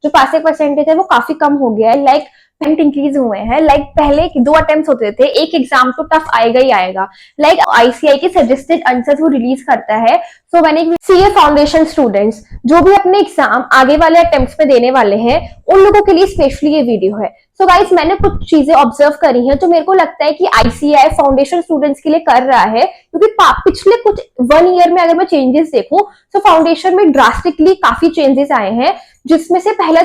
जो passing percentage है वो काफी कम हो गया है। लाइक इंक्रीज हुए हैं। लाइक पहले 2 अटेम्प्ट होते थे, एक एग्जाम तो टफ आएगा ही आएगा। लाइक आईसीआई के सजेस्टेड आंसर्स वो रिलीज करता है। सो मैंने सीए फाउंडेशन स्टूडेंट्स जो भी अपने एग्जाम आगे वाले अटेम्प्ट्स में देने वाले हैं उन लोगों के लिए स्पेशली ये वीडियो है। सो गाइस मैंने कुछ चीजें ऑब्जर्व करी हैं जो मेरे को लगता है कि आईसीआई फाउंडेशन स्टूडेंट्स के लिए कर रहा है, क्योंकि पिछले कुछ 1 ईयर में अगर मैं चेंजेस देखूं तो फाउंडेशन में ड्रास्टिकली काफी चेंजेस आए हैं, जिसमें से पहला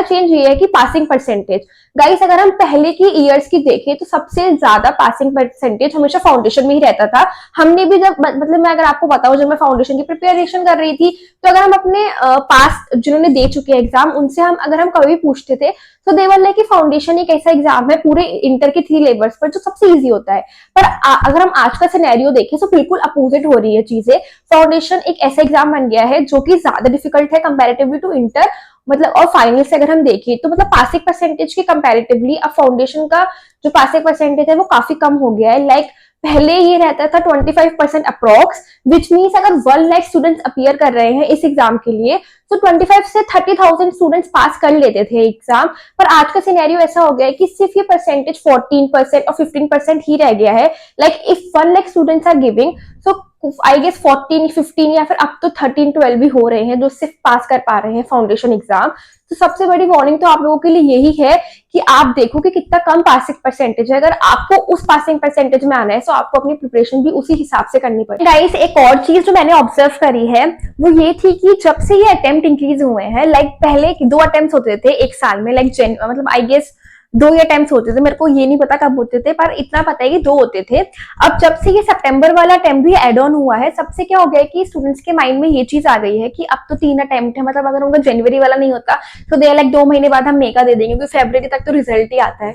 चेंज ये है कि पासिंग परसेंटेज। गाइस अगर हम पहले की ईयर्स की देखें तो सबसे ज्यादा पासिंग परसेंटेज हमेशा फाउंडेशन में ही रहता था। हमने भी जब मतलब मैं अगर आपको बताऊं, जब मैं फाउंडेशन की प्रिपरेशन कर रही थी तो अगर हम अपने पास्ट जिन्होंने दे चुके हैं एग्जाम उनसे अगर हम कभी पूछते थे तो दे वर लाइक कि फाउंडेशन एक ऐसा एग्जाम है पूरे इंटर के 3 लेवल्स पर जो सबसे इजी होता है। पर अगर हम आज का सिनेरियो देखें तो बिल्कुल अपोजिट हो रही है चीजें। फाउंडेशन एक ऐसा एग्जाम बन गया है जो कि ज्यादा डिफिकल्ट है कंपैरेटिवली टू इंटर। मतलब और फाइनल से अगर हम देखें तो मतलब पासिंग परसेंटेज के कंपैरेटिवली अब फाउंडेशन का जो पासिंग परसेंटेज है वो काफी कम हो गया है। लाइक पहले ये रहता था 25% अप्रोक्स, विच मीन्स अगर 1 लाख स्टूडेंट्स अपीयर कर रहे हैं इस एग्जाम के लिए तो 25 से 30,000 स्टूडेंट्स पास कर लेते थे एग्जाम। पर आज का सिनेरियो ऐसा हो गया है कि सिर्फ ये परसेंटेज 14% और 15% ही रह गया है। Like if 1 lakh students are giving so I guess 14, 15 या फिर अब तो 13, 12 भी हो रहे हैं जो सिर्फ पास कर पा रहे हैं फाउंडेशन एग्जाम। तो सबसे बड़ी वार्निंग तो आप लोगों के लिए यही है कि आप देखो कि कितना कम पासिंग परसेंटेज है। अगर आपको उस पासिंग परसेंटेज में आना है तो आपको अपनी प्रिपरेशन भी उसी हिसाब से करनी पड़ेगी। गाइस एक और चीज जो मैंने ऑब्जर्व करी है वो ये थी कि जब से ये अटेम्प्ट इंक्रीज हुए हैं, लाइक पहले 2 अटेम्प्ट होते थे एक साल में, लाइक मतलब आई गेस 2 ही अटेम्प्ट होते थे, मेरे को ये नहीं पता कब होते थे पर इतना पता है कि 2 होते थे। अब जब से ये सितंबर वाला अटेम्प्ट भी एड ऑन हुआ है, सबसे क्या हो गया है कि स्टूडेंट्स के माइंड में ये चीज आ गई है कि अब तो 3 अटेम्प्ट है, मतलब अगर उनका जनवरी वाला नहीं होता तो दे लाइक 2 महीने बाद हम मई का दे देंगे, क्योंकि फरवरी तक तो रिजल्ट ही आता है।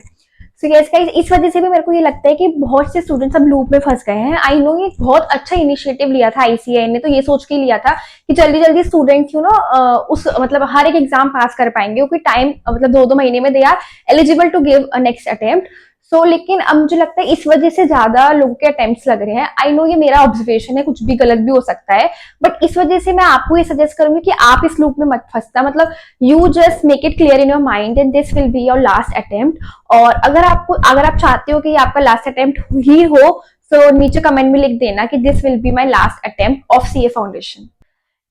सो यस गाइस इस वजह से भी मेरे को ये लगता है कि बहुत से स्टूडेंट्स अब लूप में फंस गए हैं। आई नो ये बहुत अच्छा इनिशिएटिव लिया था आईसीआई ने, तो ये सोच के लिया था कि जल्दी जल्दी स्टूडेंट्स उस मतलब हर एक एग्जाम पास कर पाएंगे, क्योंकि टाइम मतलब 2-2 महीने में they are eligible to give next attempt. So लेकिन अब मुझे लगता है इस वजह से ज्यादा लोगों के अटेम्प्ट्स लग रहे हैं। आई नो ये मेरा ऑब्जर्वेशन है, कुछ भी गलत भी हो सकता है, बट इस वजह से मैं आपको ये सजेस्ट करूंगी कि आप इस लूप में मत फंसना। मतलब you just make it clear in your mind and this will be your last attempt. और अगर आप चाहते हो कि आपका लास्ट अटेम्प्ट ही हो तो नीचे कमेंट में लिख देना कि this will be my last attempt of CA foundation.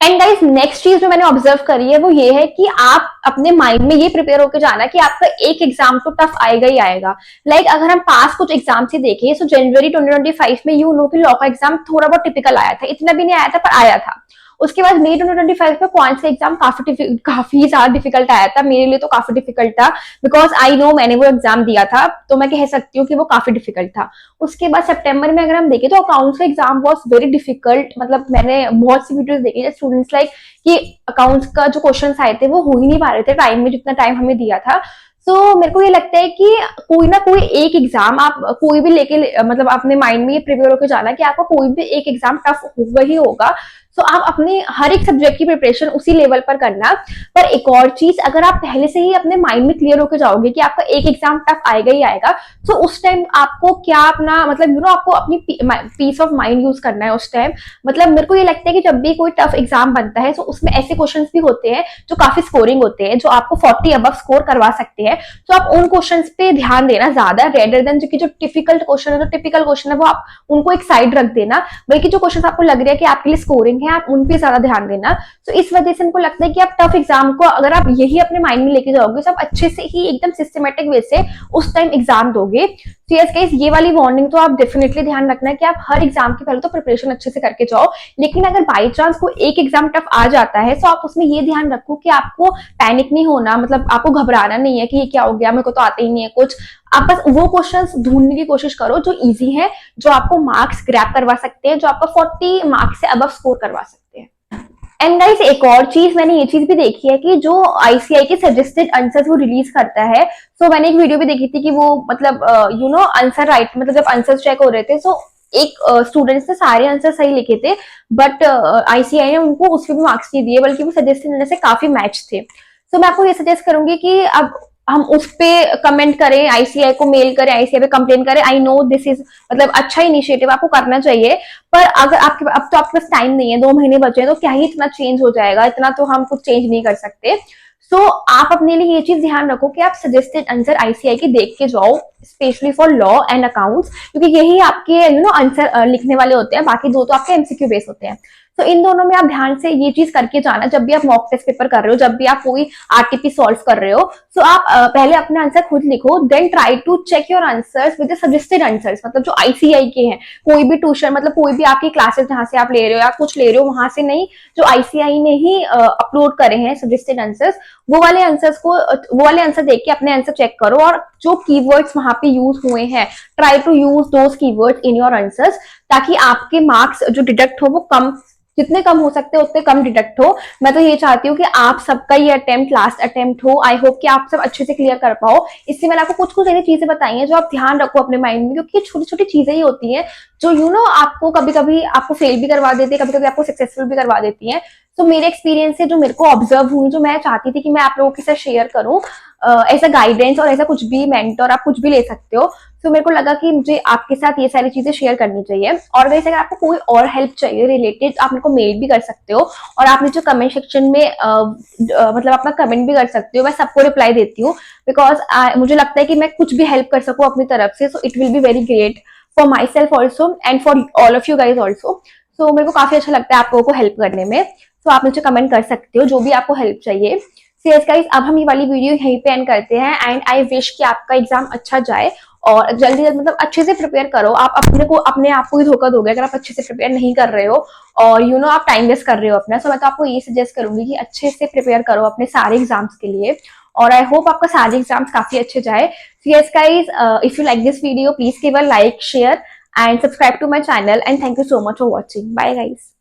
And guys next चीज जो मैंने ऑब्जर्व करी है वो ये है कि आप अपने माइंड में ये प्रिपेयर होकर जाना कि आपका एक एग्जाम तो टफ आएगा ही आएगा। लाइक अगर हम पास कुछ एग्जाम से देखें तो जनवरी 2025 में यू नो कि लॉ का एग्जाम थोड़ा बहुत टिपिकल आया था, इतना भी नहीं आया था पर आया था। उसके बाद मई 2025 में क्वांट्स का एग्जाम काफी ज्यादा डिफिकल्ट आया था, मेरे लिए तो काफी डिफिकल्ट था बिकॉज आई नो मैंने वो एग्जाम दिया था, तो मैं कह सकती हूँ कि वो काफी डिफिकल्ट था। उसके बाद सितंबर में अगर हम देखें तो अकाउंट्स का एग्जाम वाज वेरी डिफिकल्ट। मतलब मैंने बहुत सी वीडियोस देखी स्टूडेंट्स लाइक कि अकाउंट्स का जो क्वेश्चन आए थे वो हो ही नहीं पा रहे थे टाइम में, जितना टाइम हमें दिया था। सो मेरे को ये लगता है कि कोई ना कोई एक एग्जाम आप कोई भी लेके मतलब अपने माइंड में ये प्रिपेयर होकर जाना कि आपका कोई भी एक एग्जाम टफ होगा ही होगा। सो आप अपने हर एक सब्जेक्ट की प्रिपरेशन उसी लेवल पर करना। पर एक और चीज, अगर आप पहले से ही अपने माइंड में क्लियर होकर जाओगे कि आपका एक एग्जाम टफ आएगा ही आएगा, तो उस टाइम आपको क्या अपना मतलब आपको अपनी पीस ऑफ माइंड यूज करना है उस टाइम। मतलब मेरे को ये लगता है कि जब भी कोई टफ एग्जाम बनता है तो उसमें ऐसे क्वेश्चंस भी होते हैं जो काफी स्कोरिंग होते हैं, जो आपको 40 अबव स्कोर करवा सकते हैं। तो आप उन क्वेश्चंस पे ध्यान देना ज्यादा, रेदर देन जो टिपिकल क्वेश्चन है, जो टिपिकल क्वेश्चन है वो आप उनको एक साइड रख देना, बल्कि जो क्वेश्चन आपको लग रहा है कि आपके लिए स्कोरिंग है आप उन पे ज्यादा ध्यान देना। तो इस वजह से हमको लगता है कि आप टफ एग्जाम को अगर आप यही अपने माइंड में लेके जाओगे तो आप अच्छे से ही एकदम सिस्टमेटिक वे से उस टाइम एग्जाम दोगे। तो यस गाइस ये वाली वार्निंग तो आप डेफिनेटली ध्यान रखना है कि आप हर एग्जाम के पहले तो प्रिपरेशन अच्छे से करके जाओ, लेकिन अगर बाई चांस कोई एक एग्जाम टफ आ जाता है तो आप उसमें ये ध्यान रखो कि आपको पैनिक नहीं होना, मतलब आपको घबराना नहीं है कि ये क्या हो गया, मेरे को तो आते ही नहीं है कुछ। आप बस वो क्वेश्चंस ढूंढने की कोशिश करो जो इजी है, जो आपको मार्क्स ग्रैब करवा सकते हैं, जो आपका 40 मार्क्स से अबव स्कोर करवा सकते हैं। एंड गाइस एक और चीज, मैंने ये चीज भी देखी है कि जो आईसीआई के सजेस्टेड आंसर्स वो रिलीज करता है। सो मैंने एक वीडियो भी देखी थी कि वो मतलब आंसर राइट, मतलब जब आंसर चेक हो रहे थे तो एक स्टूडेंट्स ने सारे आंसर सही लिखे थे, बट आईसीआई ने उनको उसके भी मार्क्स नहीं दिए, बल्कि वो सजेस्टेड से काफी मैच थे। सो मैं आपको ये सजेस्ट करूंगी कि अब हम उस पे कमेंट करें, आईसीआई को मेल करें, आईसीआई पे कंप्लेन करें। आई नो दिस इज मतलब अच्छा इनिशिएटिव आपको करना चाहिए, पर अगर आपके अब तो आपके पास टाइम नहीं है, 2 महीने बचे हैं, तो क्या ही इतना चेंज हो जाएगा, इतना तो हम कुछ चेंज नहीं कर सकते। सो आप अपने लिए ये चीज ध्यान रखो कि आप सजेस्टेड आंसर आईसीआई के देख के जाओ, specially for law and accounts, क्योंकि यही आपके आंसर लिखने वाले होते हैं, बाकी दो तो आपके एमसीक्यू बेस होते हैं। तो इन दोनों में आप ध्यान से ये चीज करके जाना, जब भी आप मॉक टेस्ट पेपर कर रहे हो, जब भी आप कोई आरटीपी सॉल्व कर रहे हो, सो आप पहले अपने आंसर खुद लिखो, then try to check your answers with suggested answers, मतलब जो आईसीआई के हैं, कोई भी ट्यूशन मतलब कोई भी आपकी क्लासेस जहां से आप ले रहे हो या कुछ ले रहे हो वहां से नहीं, जो आईसीआई ने ही अपलोड करे हैं सजेस्टेड आंसर्स, वो वाले आंसर देख के अपने आंसर चेक करो, और जो कीवर्ड्स वहां पे यूज हुए हैं, try to use those keywords in your answers, ताकि आपके मार्क्स जो डिडक्ट हो वो कम, जितने कम हो सकते हैं उतने कम डिडक्ट हो। मैं तो ये चाहती हूँ कि आप सबका ये अटेम्प्ट लास्ट अटेम्प्ट हो। आई होप कि आप सब अच्छे से क्लियर कर पाओ। इससे मैंने आपको कुछ कुछ ऐसी चीजें बताई हैं जो आप ध्यान रखो अपने माइंड में, क्योंकि छोटी छोटी चीजें ही होती हैं जो आपको कभी कभी आपको फेल भी करवा देती है, कभी कभी आपको सक्सेसफुल भी करवा देती है। तो मेरे एक्सपीरियंस से जो मेरे को ऑब्जर्व हुई, जो मैं चाहती थी कि मैं आप लोगों के साथ शेयर करूं, ऐसा गाइडेंस और ऐसा कुछ भी मेंटर आप कुछ भी ले सकते हो। तो मेरे को लगा कि मुझे आपके साथ ये सारी चीजें शेयर करनी चाहिए। और वैसे अगर आपको कोई और हेल्प चाहिए रिलेटेड, आप मेरे को मेल भी कर सकते हो, और आप नीचे कमेंट सेक्शन में मतलब अपना कमेंट भी कर सकते हो। मैं सबको रिप्लाई देती हूँ, बिकॉज मुझे लगता है कि मैं कुछ भी हेल्प कर सकूँ अपनी तरफ से, so it will be very great for myself also and for all of you guys also. So मेरे को काफी अच्छा लगता है आप लोगों को हेल्प करने में। तो आप मुझे कमेंट कर सकते हो जो भी आपको हेल्प चाहिए। यस गाइस, अब हम ये वाली वीडियो यहीं पे एंड करते हैं, एंड आई विश कि आपका एग्जाम अच्छा जाए, और जल्दी जल्दी मतलब अच्छे से प्रिपेयर करो। आप अपने आप को ही धोखा दोगे अगर आप अच्छे से प्रिपेयर नहीं कर रहे हो, और आप टाइम वेस्ट कर रहे हो अपना। सो मैं तो आपको ये सजेस्ट करूंगी कि अच्छे से प्रिपेयर करो अपने सारे एग्जाम्स के लिए, और आई होप आपका सारे एग्जाम्स काफी अच्छे जाए। Yes guys, if you like this video please give a like, share and subscribe to my channel, and thank you so much for watching. Bye guys.